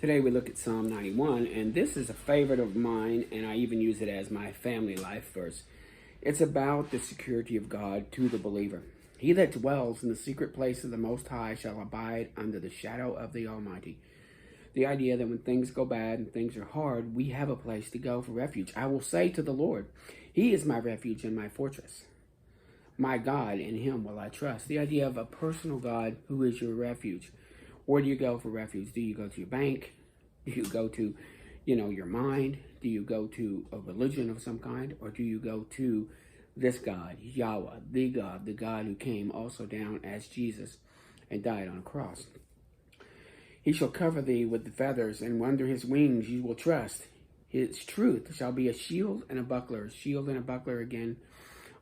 Today we look at Psalm 91, and this is a favorite of mine, and I even use it as my family life verse. It's about the security of God to the believer. He that dwells in the secret place of the Most High shall abide under the shadow of the Almighty. The idea that when things go bad and things are hard, we have a place to go for refuge. I will say to the Lord, He is my refuge and my fortress. My God, in Him will I trust. The idea of a personal God who is your refuge. Where do you go for refuge? Do you go to your bank? Do you go to, your mind? Do you go to a religion of some kind? Or do you go to this God, Yahweh, the God who came also down as Jesus and died on a cross? He shall cover thee with the feathers, and under his wings you will trust. His truth shall be a shield and a buckler. A shield and a buckler, again,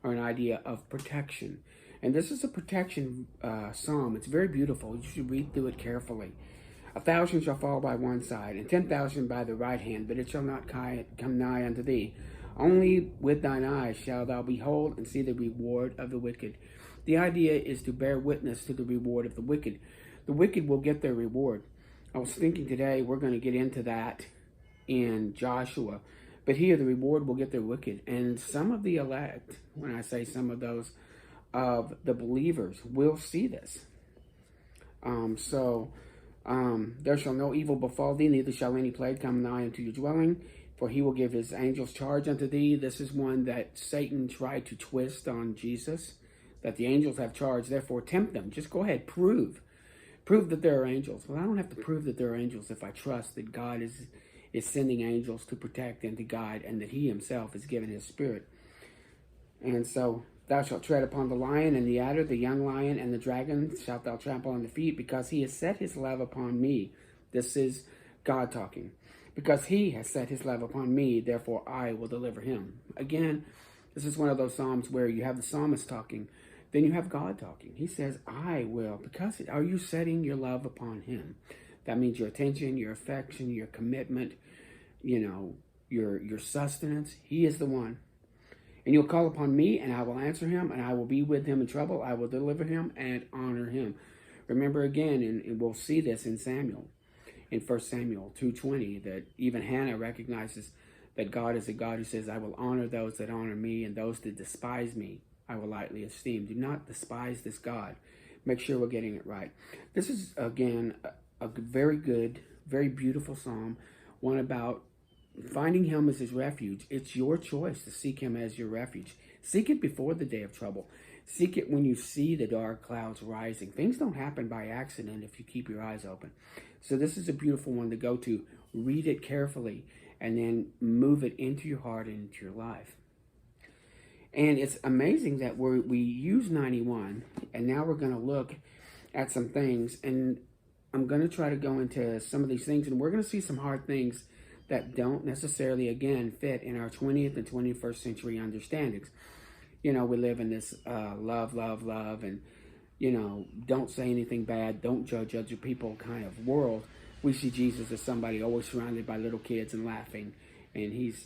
are an idea of protection. And this is a protection psalm. It's very beautiful. You should read through it carefully. 1,000 shall fall by one side, and 10,000 by the right hand, but it shall not come nigh unto thee. Only with thine eyes shalt thou behold and see the reward of the wicked. The idea is to bear witness to the reward of the wicked. The wicked will get their reward. I was thinking today we're going to get into that in Joshua. But here the reward will get their wicked. And some of the elect, when I say some of those of the believers, will see this. There shall no evil befall thee, neither shall any plague come nigh unto your dwelling, for he will give his angels charge unto thee. This is one that Satan tried to twist on Jesus, that the angels have charge, therefore tempt them. Just go ahead, prove that there are angels. Well, I don't have to prove that there are angels if I trust that God is sending angels to protect and to guide, and that he himself is giving his spirit. And so, thou shalt tread upon the lion and the adder, the young lion and the dragon shalt thou trample on the feet, because he has set his love upon me. This is God talking. Because he has set his love upon me, therefore I will deliver him. Again, this is one of those psalms where you have the psalmist talking, then you have God talking. He says, I will. Because are you setting your love upon him? That means your attention, your affection, your commitment, your sustenance. He is the one. And you'll call upon me, and I will answer him, and I will be with him in trouble. I will deliver him and honor him. Remember again, and we'll see this in Samuel, in 1 Samuel 2:20, that even Hannah recognizes that God is a God who says, I will honor those that honor me, and those that despise me, I will lightly esteem. Do not despise this God. Make sure we're getting it right. This is, again, a very good, very beautiful psalm, one about finding him as his refuge. It's your choice to seek him as your refuge. Seek it before the day of trouble. Seek it when you see the dark clouds rising. Things don't happen by accident if you keep your eyes open. So this is a beautiful one to go to. Read it carefully and then move it into your heart and into your life. And it's amazing that we use 91, and now we're going to look at some things, and I'm going to try to go into some of these things, and we're going to see some hard things that don't necessarily, again, fit in our 20th and 21st century understandings. We live in this love, and, don't say anything bad, don't judge other people kind of world. We see Jesus as somebody always surrounded by little kids and laughing, and he's,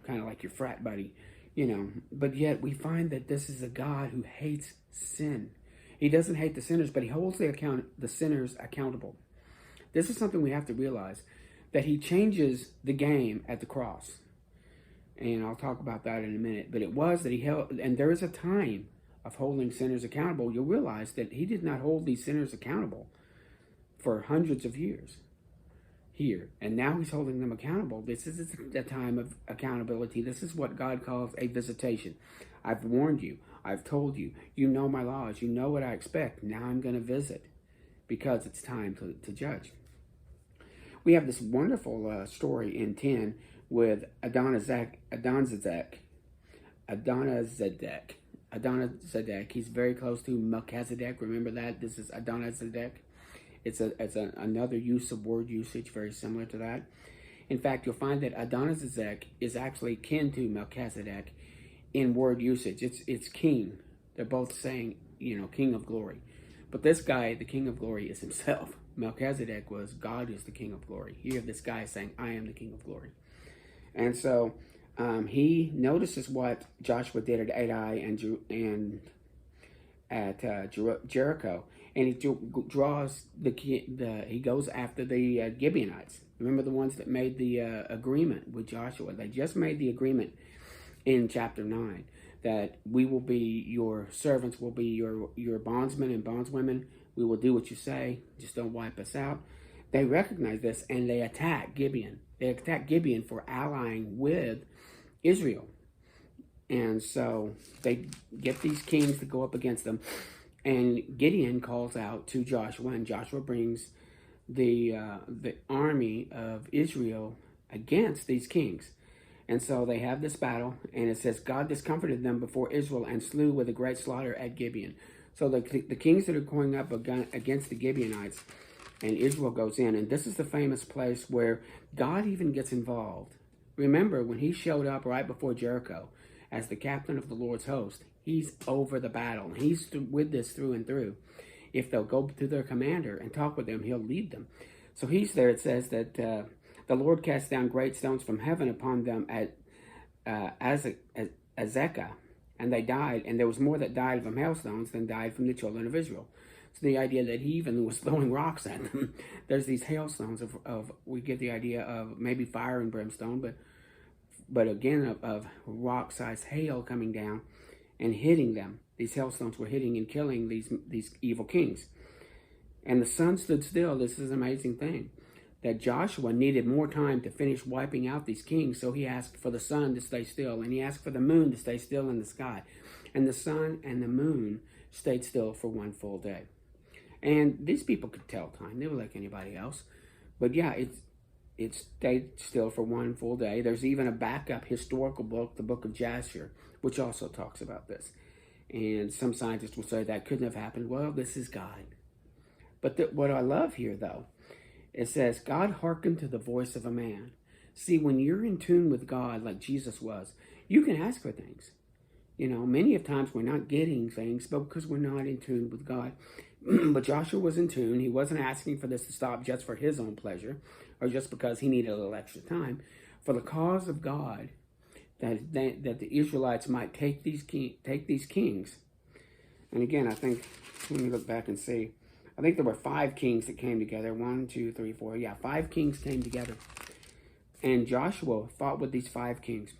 kind of like your frat buddy, But yet we find that this is a God who hates sin. He doesn't hate the sinners, but he holds the sinners accountable. This is something we have to realize, that he changes the game at the cross. And I'll talk about that in a minute. But it was that he held, and there is a time of holding sinners accountable. You'll realize that he did not hold these sinners accountable for hundreds of years here. And now he's holding them accountable. This is the time of accountability. This is what God calls a visitation. I've warned you. I've told you. You know my laws. You know what I expect. Now I'm going to visit, because it's time to judge. We have this wonderful story in 10 with Adonizedek. He's very close to Melchizedek. Remember that? This is Adonizedek. It's another use of word usage very similar to that. In fact, you'll find that Adonizedek is actually kin to Melchizedek in word usage. It's king. They're both saying, king of glory. But this guy, the king of glory, is himself. Melchizedek was, God is the king of glory. Here, this guy is saying, I am the king of glory. And so he notices what Joshua did at Ai and at Jericho. and he draws he goes after the Gibeonites. Remember the ones that made the agreement with Joshua? They just made the agreement in chapter 9 that we will be your servants, will be your bondsmen and bondswomen. We will do what you say. Just don't wipe us out. They recognize this and they attack Gibeon. They attack Gibeon for allying with Israel. And so they get these kings to go up against them. And Gideon calls out to Joshua, and Joshua brings the army of Israel against these kings. And so they have this battle, and it says, God discomfited them before Israel and slew with a great slaughter at Gibeon. So the kings that are going up against the Gibeonites, and Israel goes in, and this is the famous place where God even gets involved. Remember, when he showed up right before Jericho as the captain of the Lord's host, he's over the battle. He's with this through and through. If they'll go to their commander and talk with them, he'll lead them. So he's there. It says that the Lord cast down great stones from heaven upon them at Azekah, and they died. And there was more that died from hailstones than died from the children of Israel. So the idea that he even was throwing rocks at them. There's these hailstones of we get the idea of maybe fire and brimstone, but again of rock-sized hail coming down and hitting them. These hailstones were hitting and killing these evil kings. And the sun stood still. This is an amazing thing, that Joshua needed more time to finish wiping out these kings, so he asked for the sun to stay still, and he asked for the moon to stay still in the sky. And the sun and the moon stayed still for one full day. And these people could tell time. They were like anybody else. But yeah, it stayed still for one full day. There's even a backup historical book, the Book of Jasher, which also talks about this. And some scientists will say that couldn't have happened. Well, this is God. But what I love here, though, it says, God hearkened to the voice of a man. See, when you're in tune with God like Jesus was, you can ask for things. You know, many of times we're not getting things, but because we're not in tune with God. But Joshua was in tune. He wasn't asking for this to stop just for his own pleasure or just because he needed a little extra time. For the cause of God, that the Israelites might take these kings. And again, I think, let me look back and see. I think there were 5 kings that came together. 1, 2, 3, 4. Yeah, 5 kings came together. And Joshua fought with these 5 kings.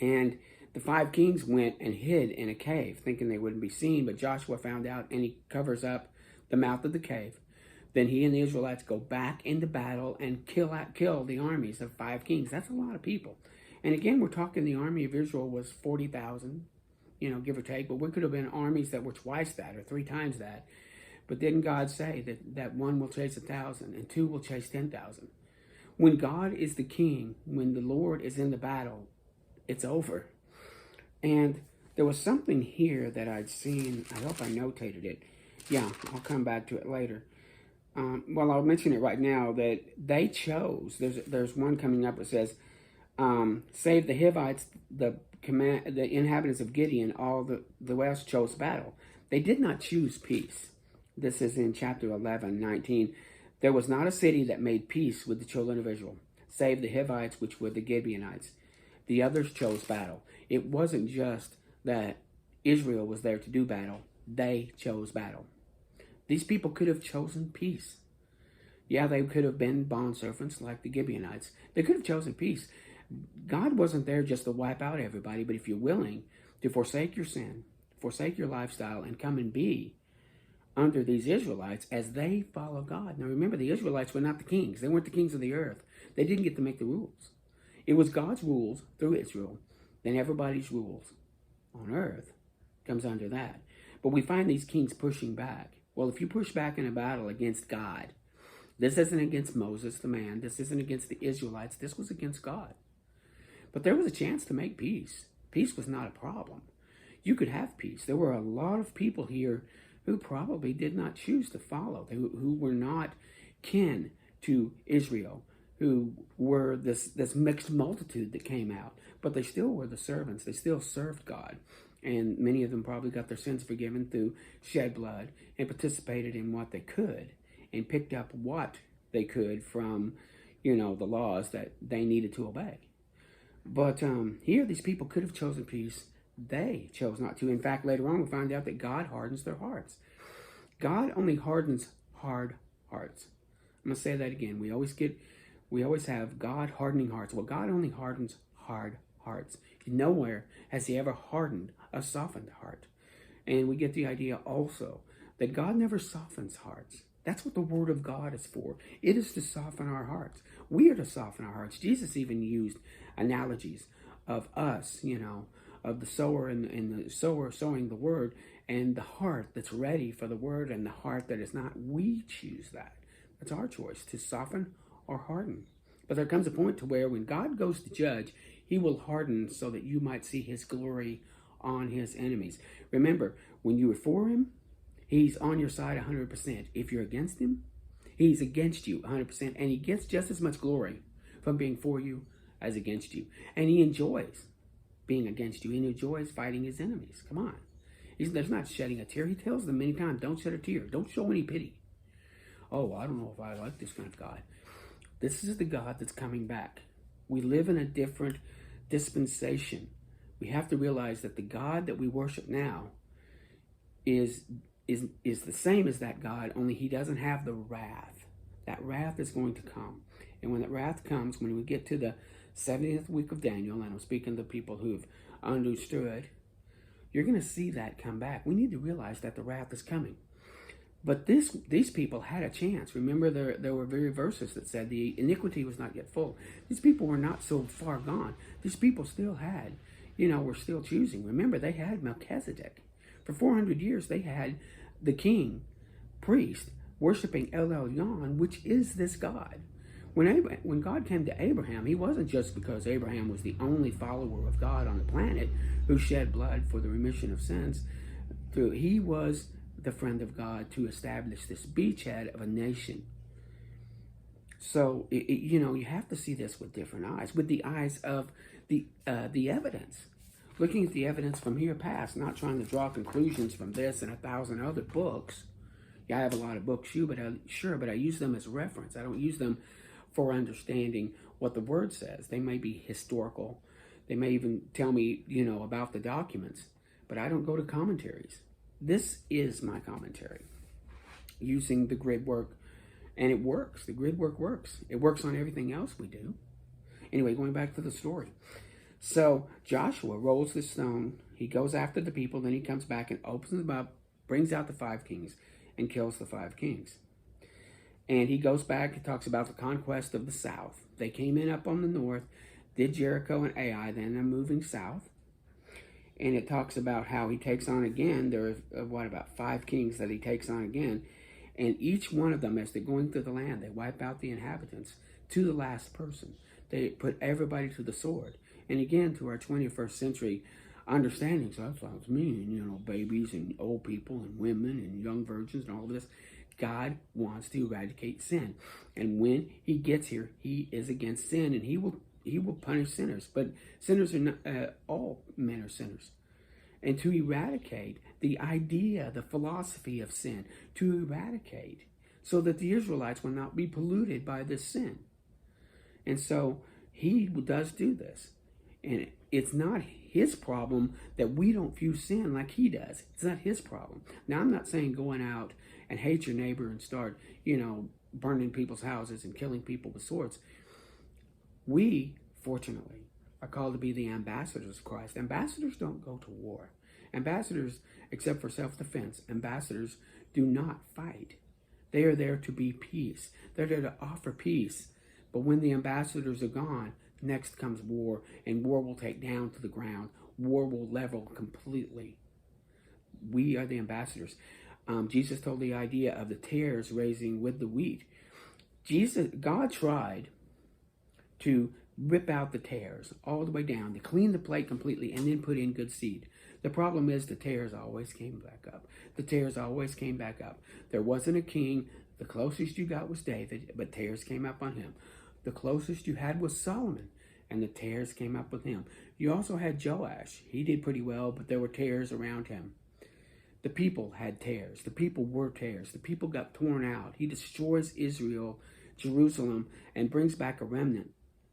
And the 5 kings went and hid in a cave, thinking they wouldn't be seen. But Joshua found out, and he covers up the mouth of the cave. Then he and the Israelites go back into battle and kill the armies of 5 kings. That's a lot of people. And again, we're talking the army of Israel was 40,000, you know, give or take. But we could have been armies that were twice that or 3 times that. But didn't God say that 1 will chase 1,000 and 2 will chase 10,000? When God is the king, when the Lord is in the battle, it's over. And there was something here that I'd seen. I hope I notated it. Yeah, I'll come back to it later. Well, I'll mention it right now that they chose. There's one coming up that says, "Save the Hivites, the inhabitants of Gibeon. All the rest chose battle. They did not choose peace." This is in chapter 11, 19. There was not a city that made peace with the children of Israel, save the Hivites, which were the Gibeonites. The others chose battle. It wasn't just that Israel was there to do battle. They chose battle. These people could have chosen peace. Yeah, they could have been bondservants like the Gibeonites. They could have chosen peace. God wasn't there just to wipe out everybody, but if you're willing to forsake your sin, forsake your lifestyle, and come and be under these Israelites as they follow God. Now remember, the Israelites were not the kings. They weren't the kings of the earth. They didn't get to make the rules. It was God's rules through Israel. Then everybody's rules on earth comes under that. But we find these kings pushing back. Well, if you push back in a battle against God, this isn't against Moses, the man. This isn't against the Israelites. This was against God. But there was a chance to make peace. Peace was not a problem. You could have peace. There were a lot of people here who probably did not choose to follow, who were not kin to Israel, who were this mixed multitude that came out. But they still were the servants. They still served God. And many of them probably got their sins forgiven through shed blood and participated in what they could and picked up what they could from, the laws that they needed to obey. But here, these people could have chosen peace. They chose not to. In fact, later on, we find out that God hardens their hearts. God only hardens hard hearts. I'm going to say that again. We always have God hardening hearts. Well, God only hardens hard hearts. Nowhere has he ever hardened a softened heart. And we get the idea also that God never softens hearts. That's what the Word of God is for. It is to soften our hearts. We are to soften our hearts. Jesus even used analogies of us, of the sower and the sower sowing the Word, and the heart that's ready for the Word and the heart that is not. We choose that. That's our choice, to soften or harden. But there comes a point to where when God goes to judge, he will harden so that you might see his glory on his enemies. Remember, when you are for him, he's on your side 100%. If you're against him, he's against you 100%. And he gets just as much glory from being for you as against you. And he enjoys being against you. He enjoys fighting his enemies. Come on. There's not shedding a tear. He tells them many times, don't shed a tear. Don't show any pity. Oh, I don't know if I like this kind of God. This is the God that's coming back. We live in a different dispensation. We have to realize that the God that we worship now is the same as that God, only he doesn't have the wrath. That wrath is going to come. And when that wrath comes, when we get to the 70th week of Daniel, and I'm speaking to people who've understood, you're going to see that come back. We need to realize that the wrath is coming. But these people had a chance. Remember, there were very verses that said the iniquity was not yet full. These people were not so far gone. These people still had, were still choosing. Remember, they had Melchizedek. For 400 years, they had the king, priest, worshiping El Elyon, which is this God. When God came to Abraham, he wasn't just because Abraham was the only follower of God on the planet who shed blood for the remission of sins. He was the friend of God to establish this beachhead of a nation. So, you have to see this with different eyes, with the eyes of the evidence. Looking at the evidence from here past, not trying to draw conclusions from this and 1,000 other books. Yeah, I have a lot of books too, but I use them as reference. I don't use them for understanding what the Word says. They may be historical. They may even tell me, about the documents, but I don't go to commentaries. This is my commentary using the grid work, and it works. The grid work works. It works on everything else we do. Anyway, going back to the story. So Joshua rolls the stone. He goes after the people. Then he comes back and opens them up, brings out the 5 kings, and kills the 5 kings. And he goes back and talks about the conquest of the south. They came in up on the north, did Jericho and Ai, then they're moving south. And it talks about how he takes on again. There are, about 5 kings that he takes on again. And each one of them, as they're going through the land, they wipe out the inhabitants to the last person. They put everybody to the sword. And again, to our 21st century understanding, so that sounds mean, babies and old people and women and young virgins and all of this. God wants to eradicate sin. And when he gets here, he is against sin, and he will punish sinners. But sinners are not, all men are sinners. And to eradicate the idea, the philosophy of sin, to eradicate so that the Israelites will not be polluted by this sin. And so he does do this. And it's not his problem that we don't view sin like he does. It's not his problem. Now, I'm not saying going out and hate your neighbor and start, burning people's houses and killing people with swords. We, fortunately, are called to be the ambassadors of Christ. Ambassadors don't go to war. Ambassadors, except for self-defense, ambassadors do not fight. They are there to be peace. They're there to offer peace. But when the ambassadors are gone, next comes war, and war will take down to the ground. War will level completely. We are the ambassadors. Jesus told the idea of the tares raising with the wheat. God tried to rip out the tares all the way down, to clean the plate completely, and then put in good seed. The problem is the tares always came back up. The tares always came back up. There wasn't a king. The closest you got was David, but tares came up on him. The closest you had was Solomon, and the tares came up with him. You also had Joash. He did pretty well, but there were tares around him. The people had tares. The people were tares. The people got torn out. He destroys Israel, Jerusalem, and brings back a remnant.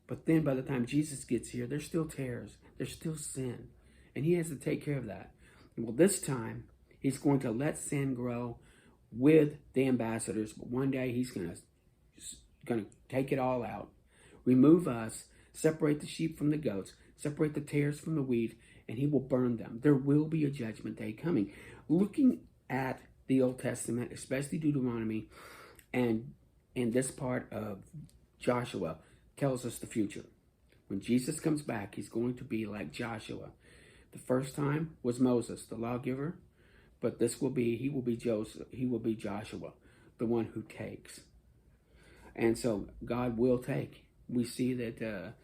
But then by the time Jesus gets here, there's still tares. There's still sin. And he has to take care of that. Well, this time, he's going to let sin grow with the ambassadors, but one day he's going to take it all out, remove us, separate the sheep from the goats, separate the tares from the wheat, and he will burn them. There will be a judgment day coming. Looking at the Old Testament, especially Deuteronomy, and in this part of Joshua, tells us the future. When Jesus comes back, he's going to be like Joshua. The first time was Moses, the lawgiver, but he will be Joshua, the one who takes. And so God will take. We see that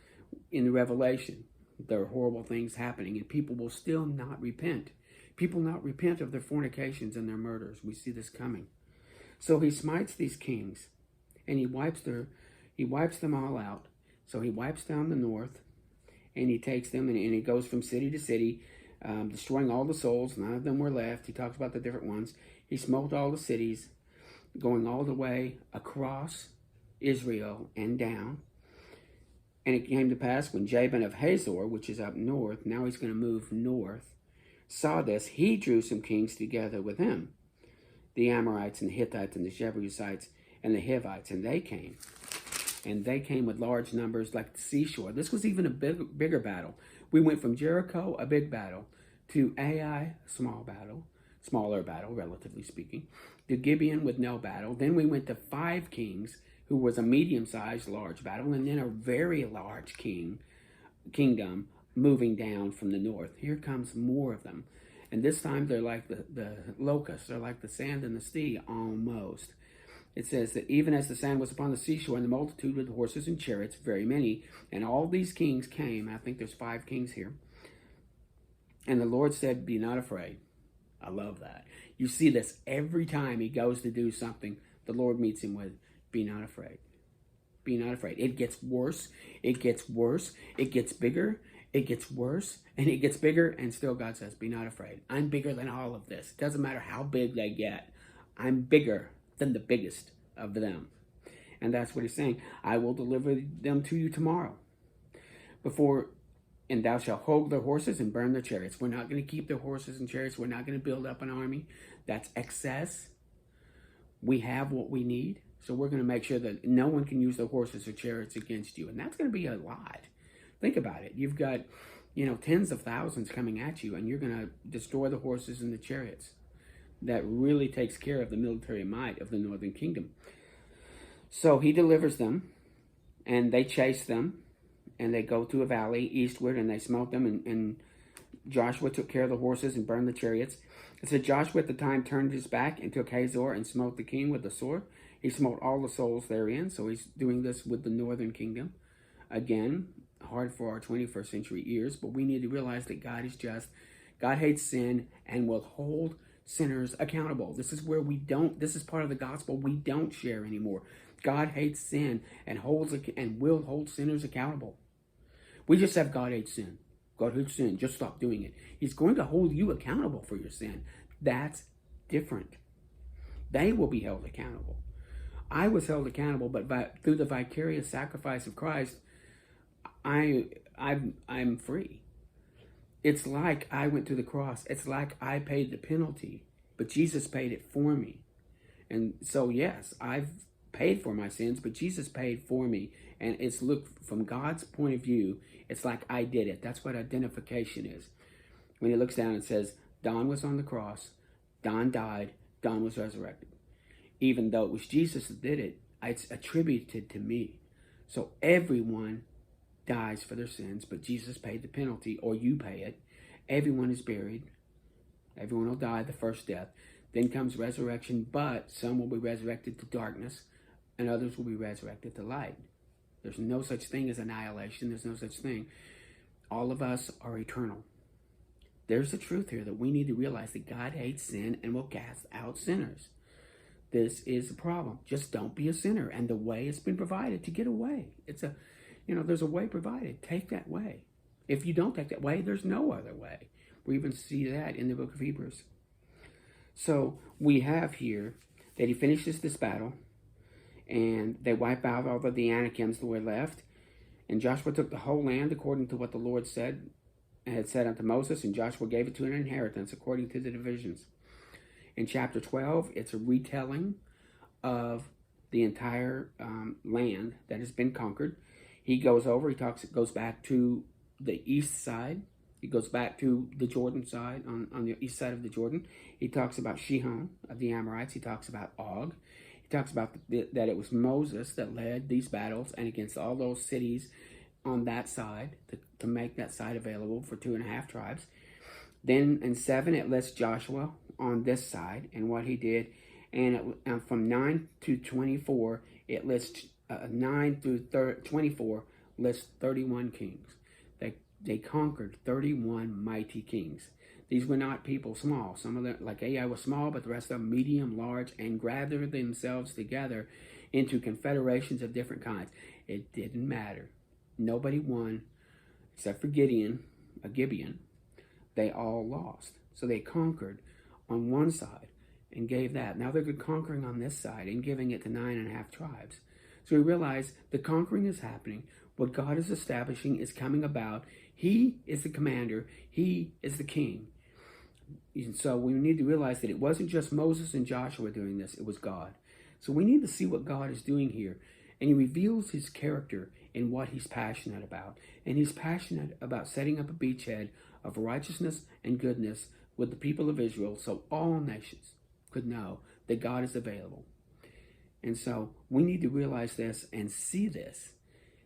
in the Revelation, there are horrible things happening, and people will still not repent. People not repent of their fornications and their murders. We see this coming. So he smites these kings, and he wipes them all out. So he wipes down the north, and he takes them, and he goes from city to city, destroying all the souls. None of them were left. He talks about the different ones. He smote all the cities, going all the way across Israel and down. And it came to pass when Jabin of Hazor, which is up north, now he's going to move north, saw this, he drew some kings together with him, the Amorites and the Hittites and the Jebusites and the Hivites, and they came. And they came with large numbers like the seashore. This was even a bigger battle. We went from Jericho, a big battle, to Ai, smaller battle, relatively speaking, to Gibeon with no battle. Then we went to 5 kings, who was a medium-sized, large battle, and then a very large kingdom moving down from the north. Here comes more of them. And this time they're like the locusts. They're like the sand in the sea, almost. It says that even as the sand was upon the seashore, and the multitude of the horses and chariots, very many, and all these kings came. I think there's 5 kings here. And the Lord said, be not afraid. I love that. You see this every time he goes to do something, the Lord meets him with, be not afraid. Be not afraid. It gets worse. It gets worse. It gets bigger. It gets worse. And it gets bigger. And still God says, be not afraid. I'm bigger than all of this. It doesn't matter how big they get. I'm bigger than the biggest of them. And that's what he's saying. I will deliver them to you tomorrow. And thou shalt hold their horses and burn their chariots. We're not going to keep their horses and chariots. We're not going to build up an army. That's excess. We have what we need. So we're going to make sure that no one can use their horses or chariots against you. And that's going to be a lot. Think about it. You've got, tens of thousands coming at you, and you're going to destroy the horses and the chariots. That really takes care of the military might of the northern kingdom. So he delivers them, and they chase them, and they go to a valley eastward, and they smote them, and Joshua took care of the horses and burned the chariots. It said Joshua at the time turned his back and took Hazor and smote the king with the sword. He smote all the souls therein. So he's doing this with the northern kingdom. Again, hard for our 21st century ears, but we need to realize that God is just. God hates sin and will hold sinners accountable. This is this is part of the gospel we don't share anymore. God hates sin and will hold sinners accountable. We just have God hates sin. God hates sin. Just stop doing it. He's going to hold you accountable for your sin. That's different. They will be held accountable. I was held accountable, but through the vicarious sacrifice of Christ, I'm free. It's like I went to the cross. It's like I paid the penalty, but Jesus paid it for me. And so, yes, I've paid for my sins, but Jesus paid for me. And it's looked from God's point of view, it's like I did it. That's what identification is. When he looks down and says, Don was on the cross, Don died, Don was resurrected. Even though it was Jesus that did it, it's attributed to me. So everyone dies for their sins, but Jesus paid the penalty, or you pay it. Everyone is buried. Everyone will die the first death. Then comes resurrection, but some will be resurrected to darkness, and others will be resurrected to light. There's no such thing as annihilation. There's no such thing. All of us are eternal. There's the truth here that we need to realize that God hates sin and will cast out sinners. This is the problem. Just don't be a sinner. And the way has been provided to get away. There's a way provided. Take that way. If you don't take that way, there's no other way. We even see that in the book of Hebrews. So we have here that he finishes this battle, and they wipe out all of the Anakims that were left. And Joshua took the whole land according to what the Lord had said unto Moses, and Joshua gave it to an inheritance according to the divisions. In chapter 12, it's a retelling of the entire land that has been conquered. He goes over, goes back to the east side. He goes back to the Jordan side, on the east side of the Jordan. He talks about Shihon of the Amorites. He talks about Og. He talks about that it was Moses that led these battles and against all those cities on that side to make that side available for 2.5 tribes. Then in 7, it lists Joshua on this side and what he did. And from 9 to 24, it lists 9 through 24 lists 31 kings. They conquered 31 mighty kings. These were not people small. Some of them, like Ai, was small, but the rest of them medium, large, and gathered themselves together into confederations of different kinds. It didn't matter. Nobody won except for Gibeon. They all lost. So they conquered on one side and gave that. Now they're conquering on this side and giving it to 9.5 tribes. So we realize the conquering is happening. What God is establishing is coming about. He is the commander. He is the king. And so we need to realize that it wasn't just Moses and Joshua doing this. It was God. So we need to see what God is doing here. And he reveals his character in what he's passionate about. And he's passionate about setting up a beachhead of righteousness and goodness with the people of Israel so all nations could know that God is available. And so we need to realize this and see this.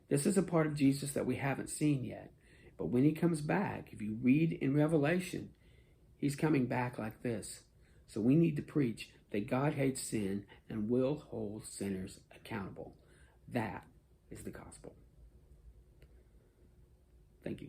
This is a part of Jesus that we haven't seen yet. But when he comes back, if you read in Revelation, he's coming back like this. So we need to preach that God hates sin and will hold sinners accountable. That is the gospel. Thank you.